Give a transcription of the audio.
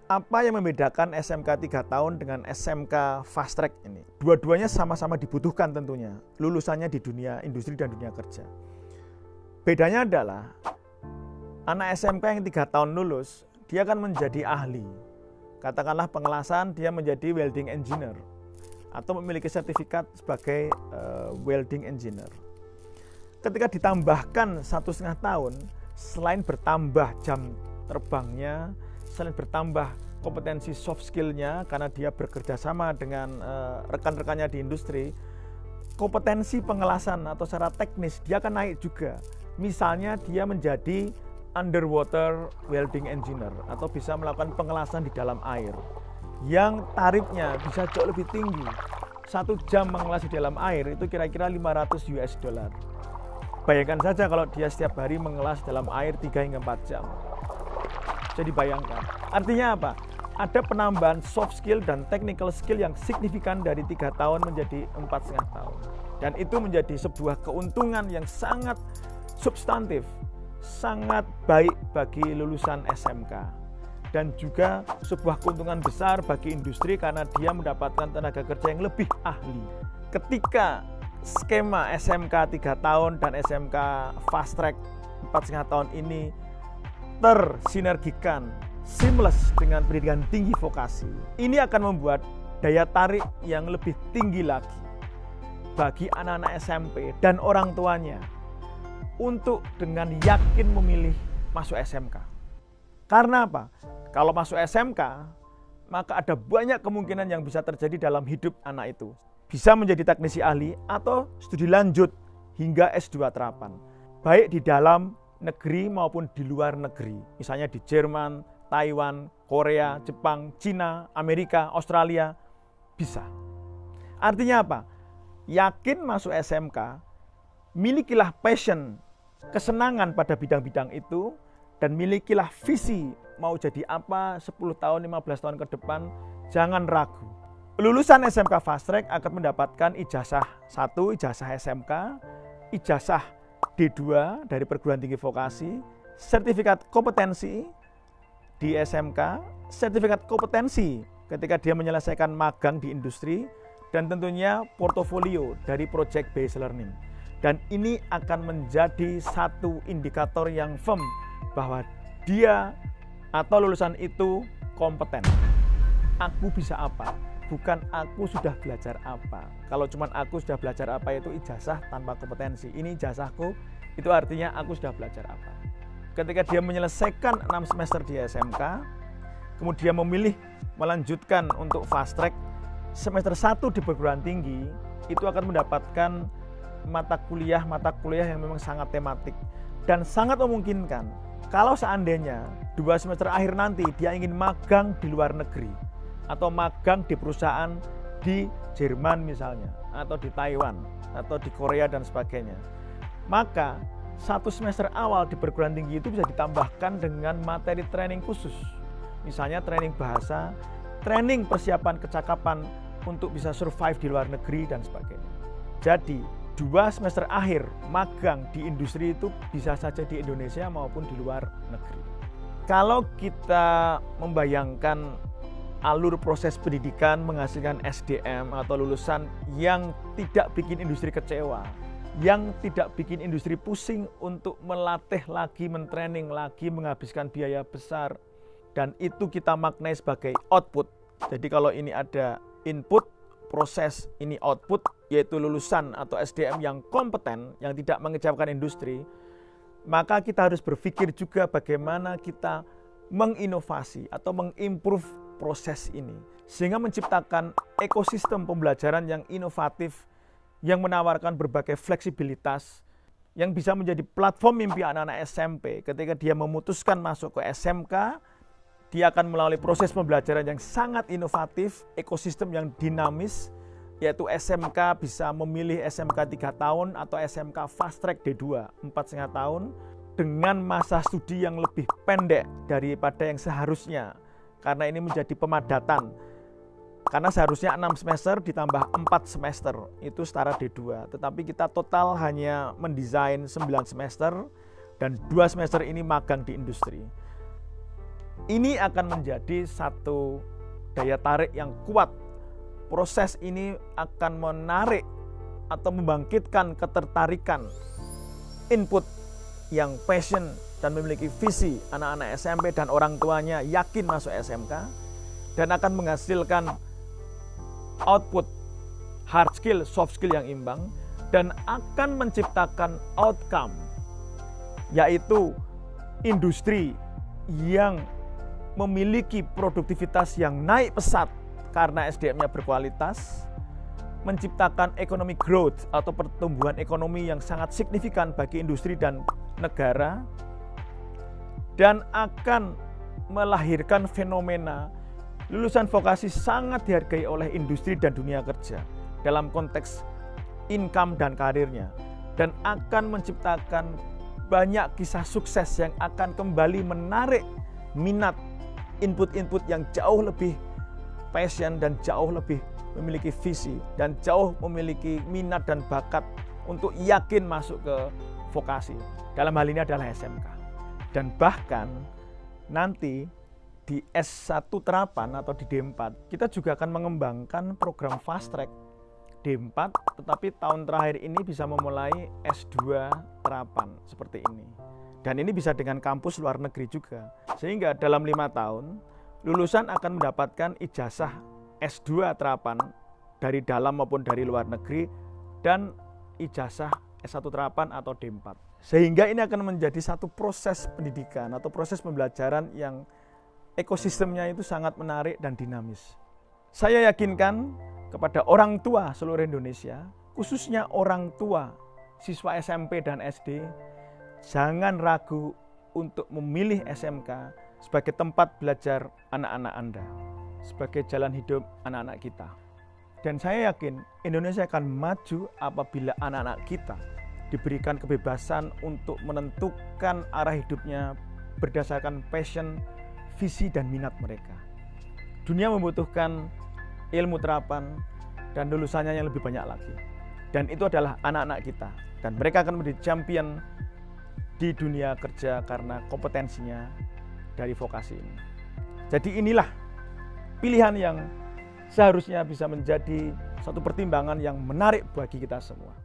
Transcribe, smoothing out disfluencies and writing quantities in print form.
Apa yang membedakan SMK 3 tahun dengan SMK Fast Track ini? Dua-duanya sama-sama dibutuhkan tentunya, lulusannya di dunia industri dan dunia kerja. Bedanya adalah, anak SMK yang 3 tahun lulus, dia akan menjadi ahli. Katakanlah pengelasan, dia menjadi welding engineer, atau memiliki sertifikat sebagai welding engineer. Ketika ditambahkan 1,5 tahun, selain bertambah jam terbangnya, selain bertambah kompetensi soft skill-nya karena dia bekerja sama dengan rekan-rekannya di industri, kompetensi pengelasan atau secara teknis dia akan naik juga. Misalnya dia menjadi underwater welding engineer atau bisa melakukan pengelasan di dalam air yang tarifnya bisa jauh lebih tinggi. 1 jam mengelas di dalam air itu kira-kira 500 US dollar. Bayangkan saja kalau dia setiap hari mengelas dalam air 3 hingga 4 jam. Jadi bayangkan, artinya apa? Ada penambahan soft skill dan technical skill yang signifikan dari 3 tahun menjadi 4,5 tahun. Dan itu menjadi sebuah keuntungan yang sangat substantif, sangat baik bagi lulusan SMK. Dan juga sebuah keuntungan besar bagi industri karena dia mendapatkan tenaga kerja yang lebih ahli. Ketika skema SMK 3 tahun dan SMK Fast Track 4,5 tahun ini tersinergikan, seamless dengan pendidikan tinggi vokasi, ini akan membuat daya tarik yang lebih tinggi lagi bagi anak-anak SMP dan orang tuanya untuk dengan yakin memilih masuk SMK. Karena apa? Kalau masuk SMK, maka ada banyak kemungkinan yang bisa terjadi dalam hidup anak itu. Bisa menjadi teknisi ahli atau studi lanjut hingga S2 terapan. Baik di dalam negeri maupun di luar negeri, misalnya di Jerman, Taiwan, Korea, Jepang, Cina, Amerika, Australia, bisa. Artinya apa? Yakin masuk SMK, milikilah passion, kesenangan pada bidang-bidang itu, dan milikilah visi mau jadi apa 10 tahun, 15 tahun ke depan, jangan ragu. Lulusan SMK Fast Track akan mendapatkan ijazah 1, ijazah SMK, ijazah D2 dari perguruan tinggi vokasi, sertifikat kompetensi di SMK, sertifikat kompetensi ketika dia menyelesaikan magang di industri, dan tentunya portofolio dari project based learning. Dan ini akan menjadi satu indikator yang firm bahwa dia atau lulusan itu kompeten. Aku bisa apa? Bukan aku sudah belajar apa. Kalau cuma aku sudah belajar apa itu ijazah tanpa kompetensi. Ini ijazahku, itu artinya aku sudah belajar apa. Ketika dia menyelesaikan 6 semester di SMK, kemudian memilih melanjutkan untuk fast track, semester 1 di perguruan tinggi, itu akan mendapatkan mata kuliah yang memang sangat tematik. Dan sangat memungkinkan, kalau seandainya 2 semester akhir nanti dia ingin magang di luar negeri, atau magang di perusahaan di Jerman misalnya, atau di Taiwan, atau di Korea dan sebagainya. Maka 1 semester awal di perguruan tinggi itu bisa ditambahkan dengan materi training khusus. Misalnya training bahasa, training persiapan kecakapan untuk bisa survive di luar negeri dan sebagainya. Jadi 2 semester akhir magang di industri itu bisa saja di Indonesia maupun di luar negeri. Kalau kita membayangkan alur proses pendidikan menghasilkan SDM atau lulusan yang tidak bikin industri kecewa, yang tidak bikin industri pusing untuk melatih lagi, mentraining lagi, menghabiskan biaya besar, dan itu kita maknai sebagai output. Jadi kalau ini ada input, proses, ini output, yaitu lulusan atau SDM yang kompeten, yang tidak mengecewakan industri, maka kita harus berpikir juga bagaimana kita menginovasi atau mengimprove proses ini, sehingga menciptakan ekosistem pembelajaran yang inovatif, yang menawarkan berbagai fleksibilitas, yang bisa menjadi platform mimpi anak-anak SMP. Ketika dia memutuskan masuk ke SMK, dia akan melalui proses pembelajaran yang sangat inovatif, ekosistem yang dinamis, yaitu SMK bisa memilih SMK 3 tahun atau SMK Fast Track D2 4,5 tahun dengan masa studi yang lebih pendek daripada yang seharusnya. Karena ini menjadi pemadatan. Karena seharusnya 6 semester ditambah 4 semester, itu setara D2. Tetapi kita total hanya mendesain 9 semester dan 2 semester ini magang di industri. Ini akan menjadi satu daya tarik yang kuat. Proses ini akan menarik atau membangkitkan ketertarikan, input yang passion dan memiliki visi anak-anak SMP dan orang tuanya yakin masuk SMK, dan akan menghasilkan output hard skill, soft skill yang imbang, dan akan menciptakan outcome, yaitu industri yang memiliki produktivitas yang naik pesat karena SDM-nya berkualitas, menciptakan economic growth atau pertumbuhan ekonomi yang sangat signifikan bagi industri dan negara, dan akan melahirkan fenomena lulusan vokasi sangat dihargai oleh industri dan dunia kerja dalam konteks income dan karirnya, dan akan menciptakan banyak kisah sukses yang akan kembali menarik minat, input-input yang jauh lebih passion dan jauh lebih memiliki visi dan jauh memiliki minat dan bakat untuk yakin masuk ke vokasi. Dalam hal ini adalah SMK. Dan bahkan nanti di S1 terapan atau di D4 kita juga akan mengembangkan program fast track D4, tetapi tahun terakhir ini bisa memulai S2 terapan seperti ini. Dan ini bisa dengan kampus luar negeri juga. Sehingga dalam 5 tahun lulusan akan mendapatkan ijazah S2 terapan dari dalam maupun dari luar negeri dan ijazah S1 terapan atau D4. Sehingga ini akan menjadi satu proses pendidikan atau proses pembelajaran yang ekosistemnya itu sangat menarik dan dinamis. Saya yakinkan kepada orang tua seluruh Indonesia, khususnya orang tua siswa SMP dan SD, jangan ragu untuk memilih SMK sebagai tempat belajar anak-anak Anda, sebagai jalan hidup anak-anak kita. Dan saya yakin Indonesia akan maju apabila anak-anak kita diberikan kebebasan untuk menentukan arah hidupnya berdasarkan passion, visi, dan minat mereka. Dunia membutuhkan ilmu terapan dan lulusannya yang lebih banyak lagi. Dan itu adalah anak-anak kita. Dan mereka akan menjadi champion di dunia kerja karena kompetensinya dari vokasi ini. Jadi inilah pilihan yang seharusnya bisa menjadi satu pertimbangan yang menarik bagi kita semua.